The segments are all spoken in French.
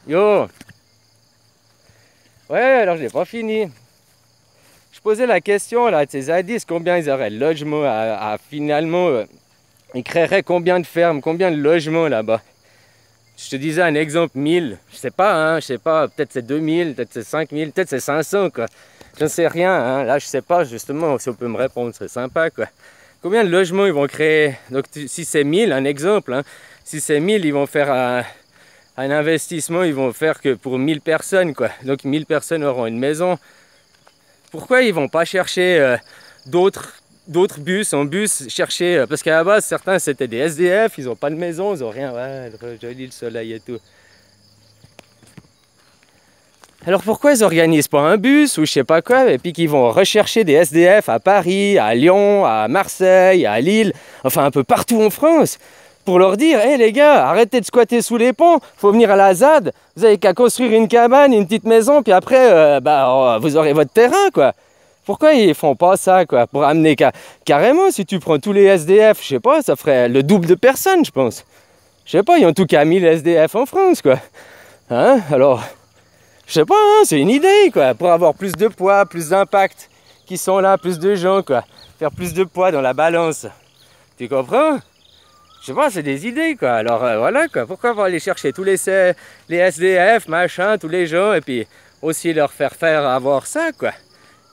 Yo! Ouais, alors je n'ai pas fini. Je posais la question là de ces zadistes, combien ils auraient de logements finalement. Ils créeraient combien de fermes, combien de logements là-bas? Je te disais un exemple, 1000. Je sais pas, hein, je sais pas, peut-être c'est 2000, peut-être c'est 5000, peut-être c'est 500 quoi. Je ne sais rien, hein. Là je sais pas, justement, si on peut me répondre, c'est sympa quoi. Combien de logements ils vont créer? Donc si c'est 1000, un exemple, hein, si c'est 1000, ils vont faire un investissement, ils vont faire que pour 1000 personnes quoi. Donc 1000 personnes auront une maison. Pourquoi ils vont pas chercher d'autres bus en bus chercher, parce qu'à la base certains c'était des SDF, ils ont pas de maison, ils ont rien, ouais, joli le soleil et tout. Alors pourquoi ils organisent pas un bus ou je sais pas quoi, et puis qu'ils vont rechercher des SDF à Paris, à Lyon, à Marseille, à Lille, enfin un peu partout en France, pour leur dire, hé les gars, arrêtez de squatter sous les ponts, faut venir à la ZAD, vous avez qu'à construire une cabane, une petite maison, puis après, vous aurez votre terrain, quoi. Pourquoi ils font pas ça, quoi, pour amener carrément, si tu prends tous les SDF, je sais pas, ça ferait le double de personnes, je pense. Je sais pas, il y a en tout cas 1000 SDF en France, quoi. Hein, alors... Je sais pas, hein, c'est une idée, quoi, pour avoir plus de poids, plus d'impact qui sont là, plus de gens, quoi. Faire plus de poids dans la balance. Tu comprends? Je sais pas, c'est des idées, quoi. Alors voilà, quoi. Pourquoi on va aller chercher tous les SDF, machin, tous les gens, et puis aussi leur faire avoir ça, quoi.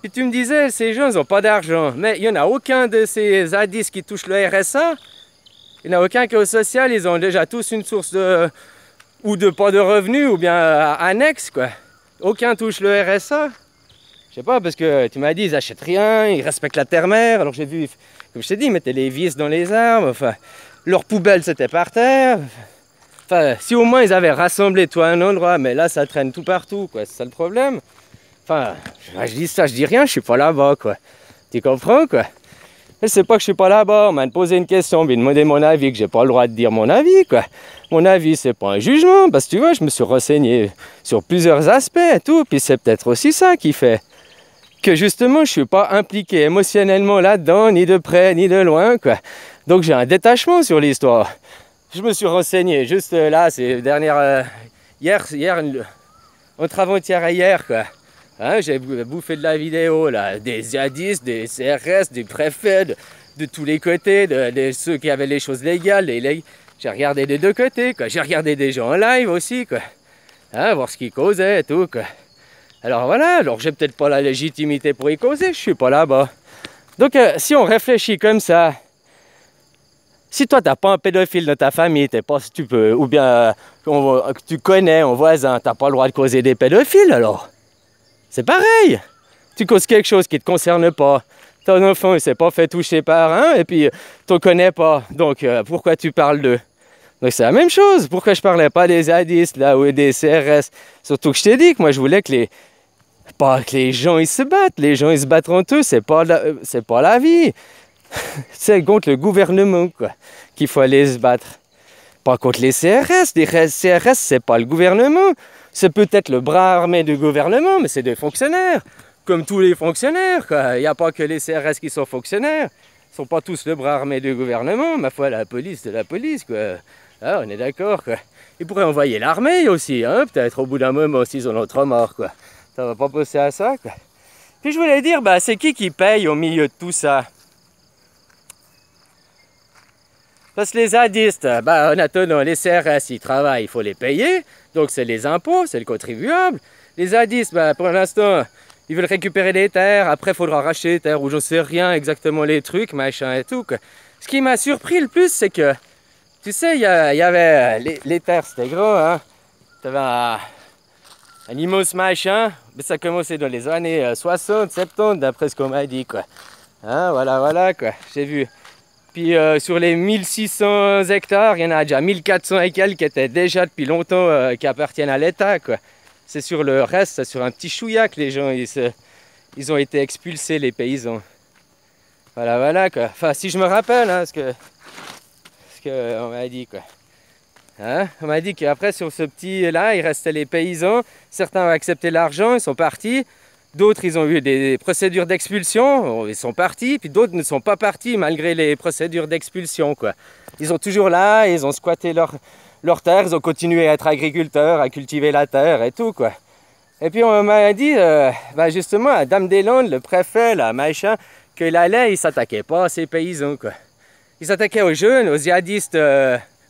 Puis tu me disais, ces gens, ils ont pas d'argent. Mais il y en a aucun de ces zadistes qui touchent le RSA. Il n'y en a aucun qui est au social. Ils ont déjà tous une source de... ou de pas de revenus, ou bien annexe, quoi. Aucun touche le RSA. Je sais pas, parce que tu m'as dit, ils achètent rien, ils respectent la terre-mère. Alors j'ai vu, comme je t'ai dit, ils mettaient les vis dans les arbres. Enfin, leur poubelle, c'était par terre. Enfin, si au moins ils avaient rassemblé tout à un endroit, mais là, ça traîne tout partout, quoi. C'est ça le problème. Enfin, je dis ça, je dis rien, je suis pas là-bas, quoi. Tu comprends, quoi? C'est pas que je suis pas là-bas, on m'a posé une question, me demander mon avis, que j'ai pas le droit de dire mon avis, quoi. Mon avis, c'est pas un jugement, parce que tu vois, je me suis renseigné sur plusieurs aspects et tout, puis c'est peut-être aussi ça qui fait que justement, je suis pas impliqué émotionnellement là-dedans, ni de près, ni de loin, quoi. Donc j'ai un détachement sur l'histoire. Je me suis renseigné juste là, ces dernières... hier, entre avant-hier et hier, quoi. Hein, j'ai bouffé de la vidéo, là, des zadistes, des CRS, des préfets, de tous les côtés, de ceux qui avaient les choses légales. J'ai regardé des deux côtés, quoi. J'ai regardé des gens en live aussi, quoi. Hein, voir ce qu'ils causaient et tout, quoi. Alors voilà, alors j'ai peut-être pas la légitimité pour y causer, je suis pas là-bas. Donc si on réfléchit comme ça, si toi t'as pas un pédophile dans ta famille, t'es pas si tu peux, ou bien que tu connais un voisin, t'as pas le droit de causer des pédophiles alors. C'est pareil. Tu causes quelque chose qui ne te concerne pas. Ton enfant il s'est pas fait toucher par un et puis tu ne connais pas. Donc pourquoi tu parles d'eux? Donc c'est la même chose. Pourquoi je parlais pas des zadistes là ou des CRS? Surtout que je t'ai dit que moi je voulais que les gens ils se battent. Les gens ils se battent entre eux. C'est pas la vie. C'est contre le gouvernement quoi qu'il faut aller se battre. Pas contre les CRS. Les CRS c'est pas le gouvernement. C'est peut-être le bras armé du gouvernement, mais c'est des fonctionnaires. Comme tous les fonctionnaires, quoi. Il n'y a pas que les CRS qui sont fonctionnaires. Ils ne sont pas tous le bras armé du gouvernement. Ma foi, la police, c'est la police, quoi. Ah, on est d'accord, quoi. Ils pourraient envoyer l'armée aussi, hein. Peut-être au bout d'un moment, s'ils en ont trop marre, quoi. Ça va pas penser à ça, quoi. Puis je voulais dire, c'est qui paye au milieu de tout ça? Parce que les zadistes, en attendant, les CRS, ils travaillent, il faut les payer. Donc c'est les impôts, c'est le contribuable. Les zadistes, pour l'instant, ils veulent récupérer des terres. Après, il faudra racheter les terres ou j'en sais rien exactement les trucs, machin et tout. Quoi. Ce qui m'a surpris le plus, c'est que, tu sais, il y avait les terres, c'était gros, hein. Tu avais un immense machin, mais ça commençait dans les années 60, 70, d'après ce qu'on m'a dit, quoi. Hein, voilà, quoi, j'ai vu. Puis sur les 1600 hectares, il y en a déjà 1400 et quelques qui étaient déjà depuis longtemps qui appartiennent à l'État, quoi. C'est sur le reste, c'est sur un petit chouïa que les gens ils ont été expulsés, les paysans. Voilà, quoi. Enfin, si je me rappelle, hein, ce que on m'a dit, quoi. Hein? On m'a dit qu'après, sur ce petit-là, il restait les paysans. Certains ont accepté l'argent, ils sont partis. D'autres, ils ont eu des procédures d'expulsion, ils sont partis, puis d'autres ne sont pas partis malgré les procédures d'expulsion, quoi. Ils sont toujours là, ils ont squatté leurs terres, ils ont continué à être agriculteurs, à cultiver la terre et tout, quoi. Et puis on m'a dit, bah justement, à Dame-des-Landes, le préfet, là, machin, qu'il allait, il s'attaquait pas à ces paysans, quoi. Il s'attaquait aux jeunes, aux djihadistes,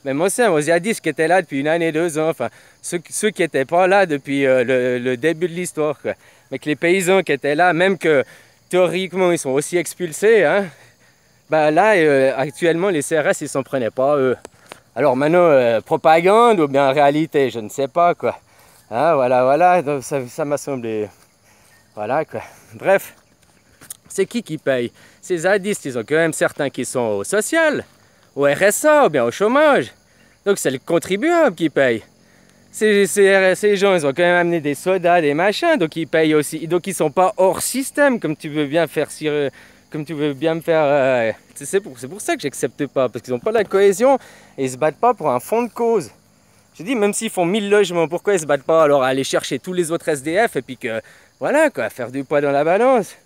même anciens, aux djihadistes qui étaient là depuis 1 an, 2 ans, enfin, ceux qui n'étaient pas là depuis le début de l'histoire, quoi. Mais que les paysans qui étaient là, même que théoriquement ils sont aussi expulsés, hein, bah là, actuellement, les CRS, ils s'en prenaient pas, eux. Alors maintenant, propagande ou bien réalité, je ne sais pas, quoi. Hein, voilà, voilà, donc ça m'a semblé... Voilà, quoi. Bref, c'est qui paye? Ces zadistes, ils ont quand même certains qui sont au social, au RSA ou bien au chômage. Donc c'est le contribuable qui paye. Ces gens, ils ont quand même amené des sodas, des machins, donc ils payent aussi. Donc ils sont pas hors système, comme tu veux bien faire... comme tu veux bien me faire... c'est pour ça que j'accepte pas, parce qu'ils n'ont pas la cohésion et ils se battent pas pour un fond de cause. Je dis, même s'ils font 1000 logements, pourquoi ils se battent pas alors à aller chercher tous les autres SDF et puis que, voilà quoi, faire du poids dans la balance?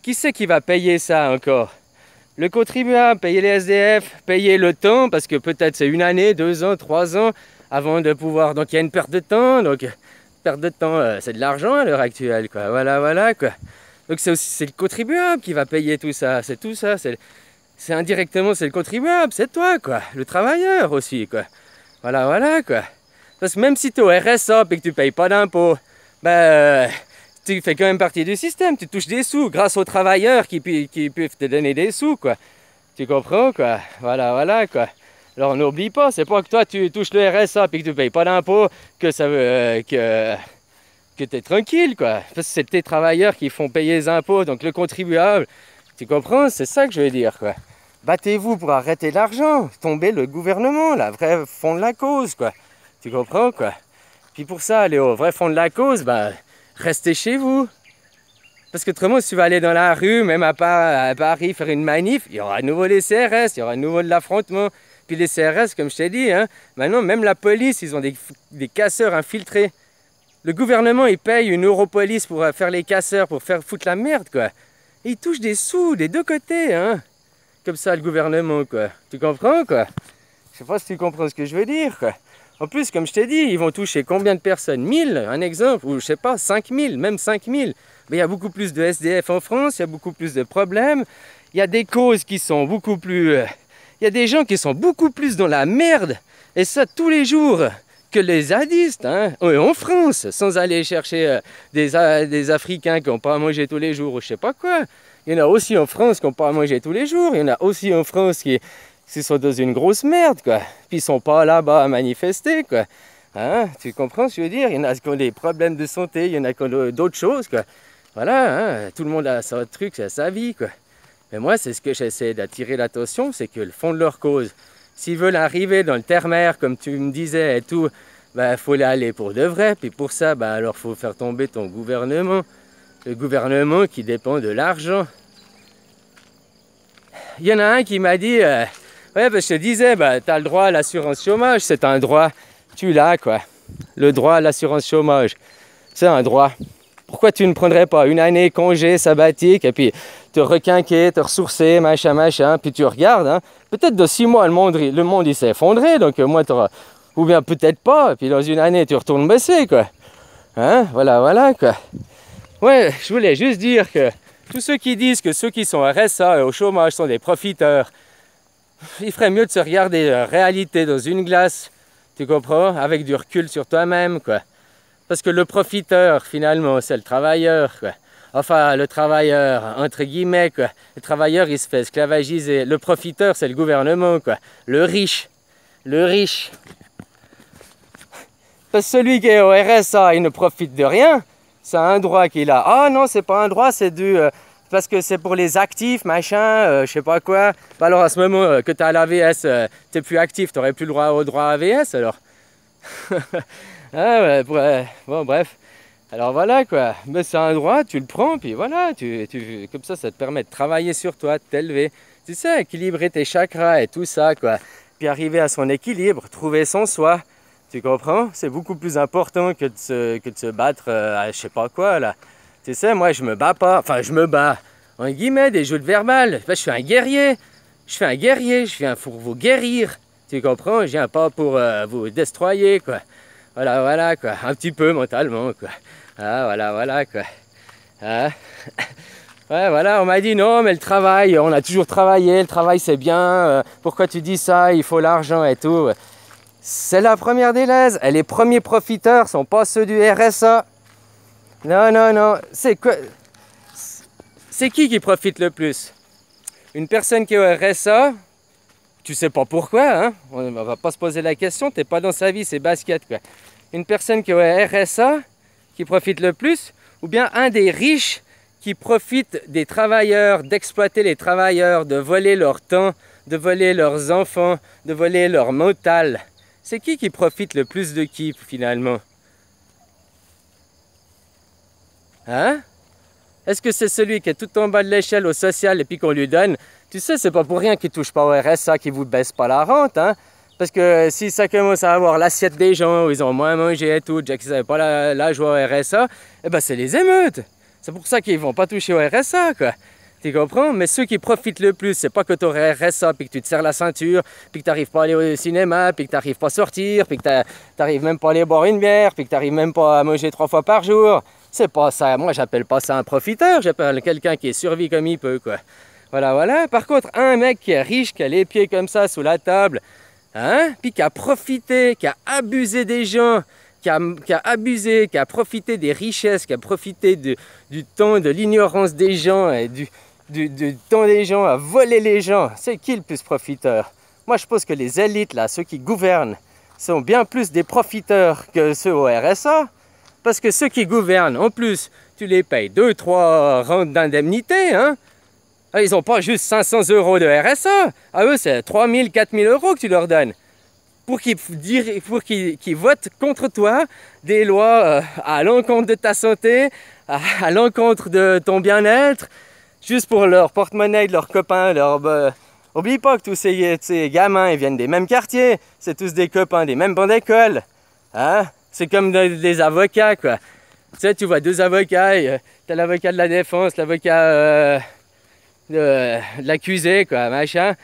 Qui c'est qui va payer ça encore? Le contribuable, payer les SDF, payer le temps, parce que peut-être c'est 1 année, 2 ans, 3 ans avant de pouvoir... Donc il y a une perte de temps, donc perte de temps, c'est de l'argent à l'heure actuelle, quoi. Voilà, voilà, quoi. Donc c'est le contribuable qui va payer tout ça, c'est tout ça, c'est indirectement c'est le contribuable, c'est toi, quoi, le travailleur aussi, quoi. Voilà, voilà, quoi. Parce que même si tu es au RSA et que tu payes pas d'impôts, ben, tu fais quand même partie du système, tu touches des sous grâce aux travailleurs qui peuvent te donner des sous, quoi. Tu comprends, quoi. Voilà, voilà, quoi. Alors n'oublie pas, c'est pas que toi tu touches le RSA et que tu payes pas d'impôts que ça veut que tu es tranquille, quoi. Parce que c'est tes travailleurs qui font payer les impôts, donc le contribuable. Tu comprends? C'est ça que je veux dire, quoi. Battez-vous pour arrêter l'argent, tomber le gouvernement, la vraie fond de la cause, quoi. Tu comprends, quoi? Puis pour ça, aller au vrai fond de la cause, bah, restez chez vous. Parce qu'autrement, si tu vas aller dans la rue, même à Paris, faire une manif, il y aura à nouveau les CRS, il y aura à nouveau de l'affrontement. Puis les CRS, comme je t'ai dit, hein, maintenant, même la police, ils ont des casseurs infiltrés. Le gouvernement, il paye une Europolice pour faire les casseurs, pour faire foutre la merde, quoi. Et ils touchent des sous des deux côtés, hein. Comme ça, le gouvernement, quoi. Tu comprends, quoi? Je sais pas si tu comprends ce que je veux dire, quoi. En plus, comme je t'ai dit, ils vont toucher combien de personnes? 1000, un exemple, ou je sais pas, 5000, même 5000. Mais il y a beaucoup plus de SDF en France, il y a beaucoup plus de problèmes. Il y a des causes qui sont beaucoup plus... il y a des gens qui sont beaucoup plus dans la merde, et ça tous les jours, que les zadistes, hein, en France, sans aller chercher des Africains qui n'ont pas à manger tous les jours, ou je sais pas quoi. Il y en a aussi en France qui n'ont pas à manger tous les jours, il y en a aussi en France qui sont dans une grosse merde, quoi. Puis ils sont pas là-bas à manifester, quoi. Hein, tu comprends ce que je veux dire? Il y en a qui ont des problèmes de santé, il y en a qui ont d'autres choses, quoi. Voilà, hein, tout le monde a son truc, sa vie, quoi. Mais moi, c'est ce que j'essaie d'attirer l'attention, c'est que le fond de leur cause, s'ils veulent arriver dans le terre-mer, comme tu me disais et tout, ben, faut aller pour de vrai. Puis pour ça, ben, alors faut faire tomber ton gouvernement. Le gouvernement qui dépend de l'argent. Il y en a un qui m'a dit, ouais, ben, je te disais, ben, tu as le droit à l'assurance chômage, c'est un droit, tu l'as, quoi. Le droit à l'assurance chômage, c'est un droit. Pourquoi tu ne prendrais pas 1 année congé sabbatique et puis te requinquer, te ressourcer, machin, machin, puis tu regardes, hein, peut-être dans 6 mois, le monde il s'est effondré, donc moi, ou bien peut-être pas, et puis dans 1 année, tu retournes bosser, quoi. Hein, voilà, voilà, quoi. Ouais, je voulais juste dire que tous ceux qui disent que ceux qui sont à RSA et au chômage sont des profiteurs, il ferait mieux de se regarder la réalité dans une glace, tu comprends, avec du recul sur toi-même, quoi. Parce que le profiteur, finalement, c'est le travailleur, quoi. Enfin, le travailleur, entre guillemets, quoi. Le travailleur, il se fait esclavagiser. Le profiteur, c'est le gouvernement, quoi. Le riche. Le riche. Parce que celui qui est au RSA, il ne profite de rien. C'est un droit qu'il a. Ah non, c'est pas un droit, c'est du... parce que c'est pour les actifs, machin, je sais pas quoi. Bah alors, à ce moment que tu as l'AVS, tu n'es plus actif, tu n'aurais plus le droit au droit AVS, alors. Ah, ouais, bon, bref. Alors voilà, quoi. Mais c'est un droit, tu le prends, puis voilà. Comme ça te permet de travailler sur toi, de t'élever. Tu sais, équilibrer tes chakras et tout ça, quoi. Puis arriver à son équilibre, trouver son soi. Tu comprends? C'est beaucoup plus important que de se battre à je sais pas quoi, là. Tu sais, moi, je me bats pas. Enfin, je me bats. En guillemets, des jeux de verbal. Je suis un guerrier. Je suis un guerrier. Je viens pour vous guérir. Tu comprends? Je viens pas pour vous destroyer, quoi. Voilà, voilà, quoi. Un petit peu mentalement, quoi. Ah, voilà, voilà, quoi. Ah. Ouais, voilà, on m'a dit non, mais le travail, on a toujours travaillé, le travail c'est bien, pourquoi tu dis ça, il faut l'argent et tout. C'est la première des lèses, et les premiers profiteurs sont pas ceux du RSA. Non, non, non, c'est quoi? C'est qui profite le plus? Une personne qui est au RSA, tu sais pas pourquoi, hein? On va pas se poser la question, t'es pas dans sa vie, c'est basket, quoi. Une personne qui est au RSA, qui profite le plus, ou bien un des riches qui profitent des travailleurs, d'exploiter les travailleurs, de voler leur temps, de voler leurs enfants, de voler leur mental. C'est qui profite le plus de qui, finalement? Hein? Est-ce que c'est celui qui est tout en bas de l'échelle au social et puis qu'on lui donne? Tu sais, c'est pas pour rien qu'il touche pas au RSA, qu'il vous baisse pas la rente, hein? Parce que si ça commence à avoir l'assiette des gens, où ils ont moins mangé et tout, déjà qu'ils n'avaient pas la joie au RSA, eh ben c'est les émeutes. C'est pour ça qu'ils vont pas toucher au RSA, quoi. Tu comprends? Mais ceux qui profitent le plus, c'est pas que tu aurais RSA, puis que tu te serres la ceinture, puis que tu n'arrives pas à aller au cinéma, puis que tu n'arrives pas à sortir, puis que tu n'arrives même pas à aller boire une bière, puis que tu n'arrives même pas à manger 3 fois par jour. C'est pas ça. Moi, j'appelle pas ça un profiteur, j'appelle quelqu'un qui est survie comme il peut, quoi. Voilà, voilà. Par contre, un mec qui est riche, qui a les pieds comme ça sous la table, hein, puis qui a profité, qui a abusé des gens, qui a abusé, qui a profité des richesses, qui a profité du temps, de l'ignorance des gens et du temps des gens à voler les gens. C'est qui le plus profiteur? Moi, je pense que les élites, là, ceux qui gouvernent, sont bien plus des profiteurs que ceux au RSA. Parce que ceux qui gouvernent, en plus, tu les payes 2-3 rentes d'indemnité, hein? Ils n'ont pas juste 500 € de RSA. À eux, c'est 3 000, 4 000 € que tu leur donnes. Pour qu'ils votent contre toi des lois à l'encontre de ta santé, à l'encontre de ton bien-être, juste pour leur porte-monnaie, de leurs copains. Oublie pas que tous ces gamins, ils viennent des mêmes quartiers. C'est tous des copains, des mêmes bancs d'école. Hein? C'est comme des avocats, quoi. Tu sais, tu vois 2 avocats, t'as l'avocat de la défense, l'avocat de l'accusé, quoi, machin.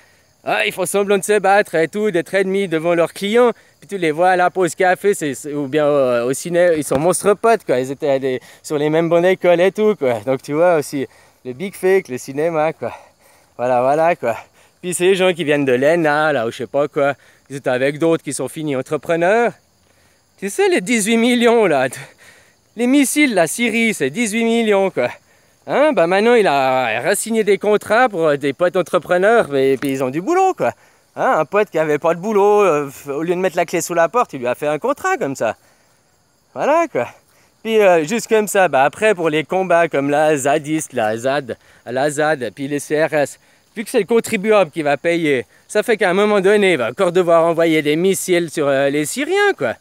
Ah, ils font semblant de se battre et tout, d'être ennemis devant leurs clients. Puis tu les vois à la pause café, ou bien au ciné, ils sont monstres potes, quoi. Ils étaient sur les mêmes bancs d'école et tout, quoi. Donc tu vois aussi le big fake, le cinéma, quoi. Voilà, voilà, quoi. Puis c'est les gens qui viennent de l'ENA, là, ou je sais pas quoi. Ils étaient avec d'autres qui sont finis entrepreneurs. Tu sais, les 18 millions, là. Les missiles, la Syrie, c'est 18 millions, quoi. Hein, ben maintenant, il a re-signé des contrats pour des potes entrepreneurs, et puis ils ont du boulot, quoi. Hein, un pote qui avait pas de boulot, au lieu de mettre la clé sous la porte, il lui a fait un contrat comme ça. Voilà, quoi. Puis juste comme ça, ben après, pour les combats comme la zadiste, la ZAD, puis les CRS, vu que c'est le contribuable qui va payer, ça fait qu'à un moment donné, il va encore devoir envoyer des missiles sur les Syriens, quoi.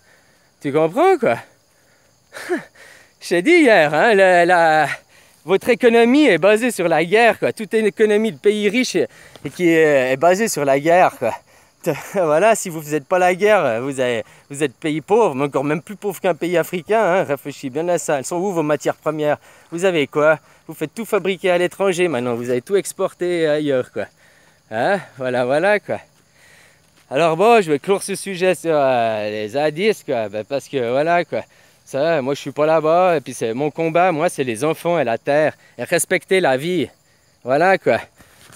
Tu comprends, quoi? Je t'ai dit hier, hein, votre économie est basée sur la guerre, quoi. Toute une économie de pays riches est basée sur la guerre, quoi. Voilà, si vous ne faites pas la guerre, vous êtes pays pauvre, mais encore même plus pauvre qu'un pays africain, hein. Réfléchis bien à ça. Elles sont où vos matières premières? Vous avez quoi? Vous faites tout fabriquer à l'étranger maintenant, vous avez tout exporté ailleurs, quoi. Hein? Voilà, voilà, quoi. Alors bon, je vais clore ce sujet sur les zadistes, quoi, ben, parce que voilà, quoi. Ça, moi je suis pas là-bas, et puis c'est mon combat, moi c'est les enfants et la terre, et respecter la vie. Voilà, quoi.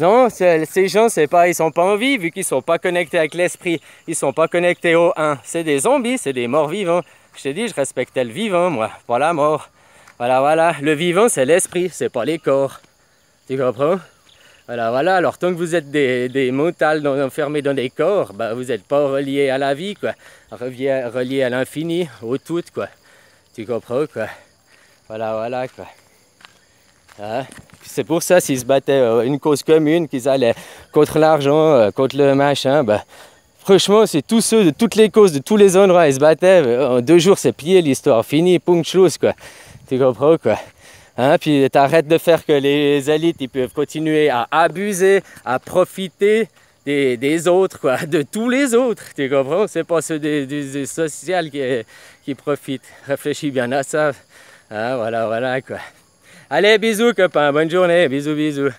Non, ces gens, c'est pas, ils sont pas en vie, vu qu'ils sont pas connectés avec l'esprit, ils sont pas connectés au 1. C'est des zombies, c'est des morts vivants. Je t'ai dit, je respectais le vivant, moi, pas la mort. Voilà, voilà. Le vivant, c'est l'esprit, c'est pas les corps. Tu comprends? Voilà, voilà. Alors, tant que vous êtes des mentales enfermés dans des corps, bah, vous n'êtes pas reliés à la vie, quoi. Reliés à l'infini, au tout, quoi. Tu comprends, quoi. Voilà, voilà, quoi. Hein? C'est pour ça, s'ils se battaient une cause commune, qu'ils allaient contre l'argent, contre le machin, bah, franchement, c'est tous ceux de toutes les causes, de tous les endroits, ils se battaient. En 2 jours, c'est plié l'histoire, fini, punct, chose, quoi. Tu comprends, quoi. Hein? Puis t'arrêtes de faire que les élites, ils peuvent continuer à abuser, à profiter des autres, quoi, de tous les autres. Tu comprends? C'est pas ceux des sociales qui profitent. Réfléchis bien à ça. Hein? Voilà, voilà, quoi. Allez, bisous, copains. Bonne journée. Bisous, bisous.